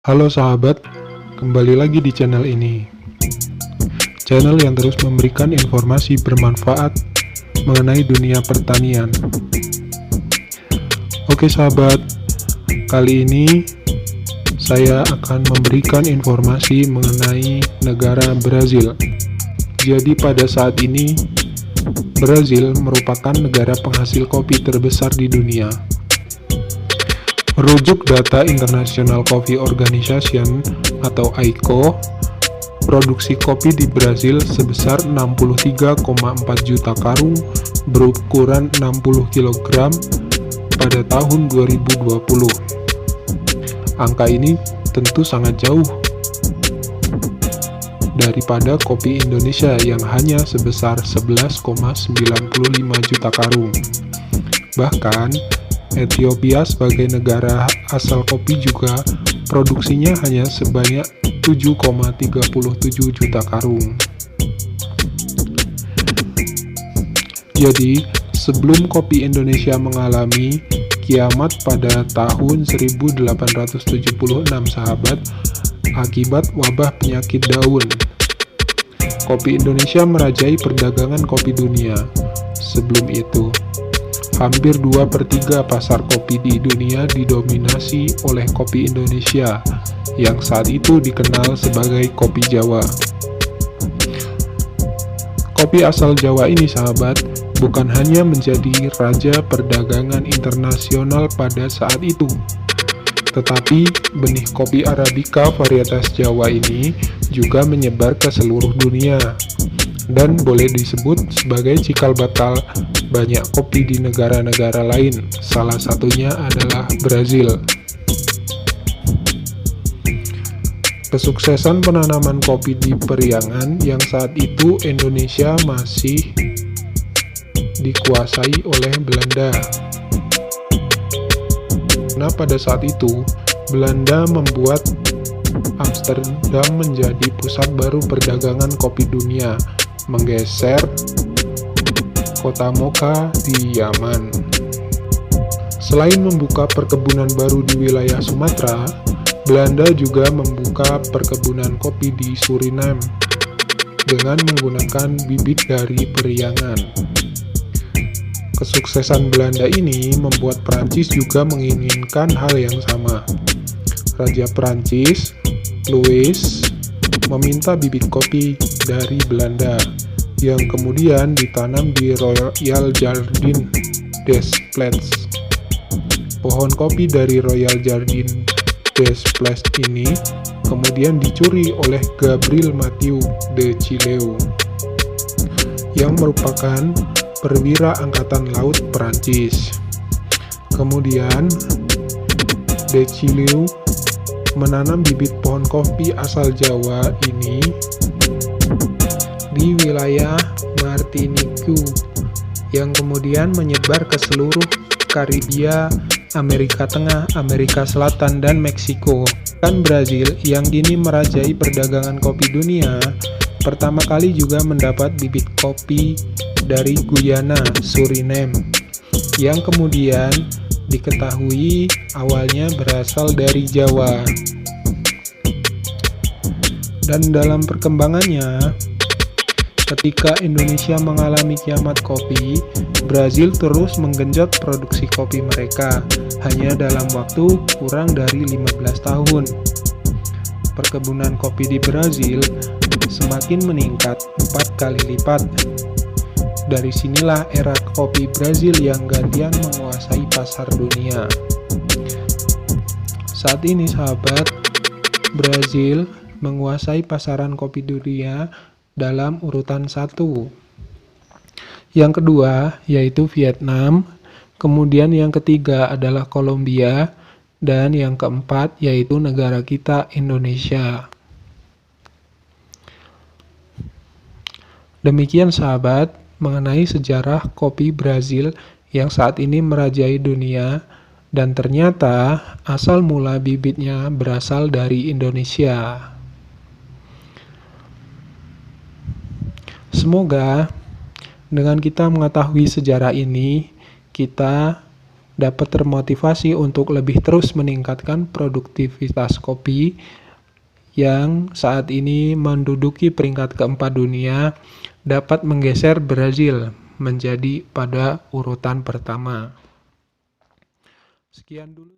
Halo sahabat, kembali lagi di channel ini. Channel yang terus memberikan informasi bermanfaat mengenai dunia pertanian. Oke sahabat, kali ini saya akan memberikan informasi mengenai negara Brazil. Jadi pada saat ini, Brazil merupakan negara penghasil kopi terbesar di dunia. Merujuk data International Coffee Organization atau ICO, produksi kopi di Brazil sebesar 63,4 juta karung berukuran 60 kg pada tahun 2020. Angka ini tentu sangat jauh daripada kopi Indonesia yang hanya sebesar 11,95 juta karung. Bahkan, Ethiopia sebagai negara asal kopi juga produksinya hanya sebanyak 7,37 juta karung. Jadi, sebelum kopi Indonesia mengalami kiamat pada tahun 1876 sahabat, akibat wabah penyakit daun, kopi Indonesia merajai perdagangan kopi dunia. Sebelum itu, hampir 2/3 pasar kopi di dunia didominasi oleh kopi Indonesia, yang saat itu dikenal sebagai kopi Jawa. Kopi asal Jawa ini sahabat, bukan hanya menjadi raja perdagangan internasional pada saat itu, tetapi benih kopi Arabica varietas Jawa ini juga menyebar ke seluruh dunia, dan boleh disebut sebagai cikal bakal banyak kopi di negara-negara lain, salah satunya adalah Brazil. Kesuksesan penanaman kopi di Periangan yang saat itu Indonesia masih dikuasai oleh Belanda. Nah, pada saat itu, Belanda membuat Amsterdam menjadi pusat baru perdagangan kopi dunia, menggeser kota Mocha di Yaman. Selain membuka perkebunan baru di wilayah Sumatera, Belanda juga membuka perkebunan kopi di Suriname dengan menggunakan bibit dari Periangan. Kesuksesan Belanda ini membuat Prancis juga menginginkan hal yang sama. Raja Prancis, Louis, meminta bibit kopi dari Belanda yang kemudian ditanam di Royal Jardin des Plantes. Pohon kopi dari Royal Jardin des Plantes ini kemudian dicuri oleh Gabriel Mathieu de Chileu, yang merupakan perwira angkatan laut Perancis. Kemudian, de Chileu menanam bibit pohon kopi asal Jawa ini di wilayah Martinique yang kemudian menyebar ke seluruh Karibia, Amerika Tengah, Amerika Selatan, dan Meksiko. Dan Brazil yang kini merajai perdagangan kopi dunia, pertama kali juga mendapat bibit kopi dari Guyana, Suriname, yang kemudian diketahui awalnya berasal dari Jawa. Dan dalam perkembangannya, ketika Indonesia mengalami kiamat kopi, Brazil terus menggenjot produksi kopi mereka hanya dalam waktu kurang dari 15 tahun. Perkebunan kopi di Brazil semakin meningkat 4 kali lipat. Dari sinilah era kopi Brazil yang gantian menguasai pasar dunia. Saat ini sahabat, Brazil menguasai pasaran kopi dunia dalam urutan 1. Yang kedua yaitu Vietnam, kemudian yang ketiga adalah Kolombia, dan yang keempat yaitu negara kita Indonesia. Demikian sahabat mengenai sejarah kopi Brazil yang saat ini merajai dunia, dan ternyata asal mula bibitnya berasal dari Indonesia. Semoga dengan kita mengetahui sejarah ini, kita dapat termotivasi untuk lebih terus meningkatkan produktivitas kopi yang saat ini menduduki peringkat keempat dunia, dapat menggeser Brasil menjadi pada urutan pertama. Sekian dulu.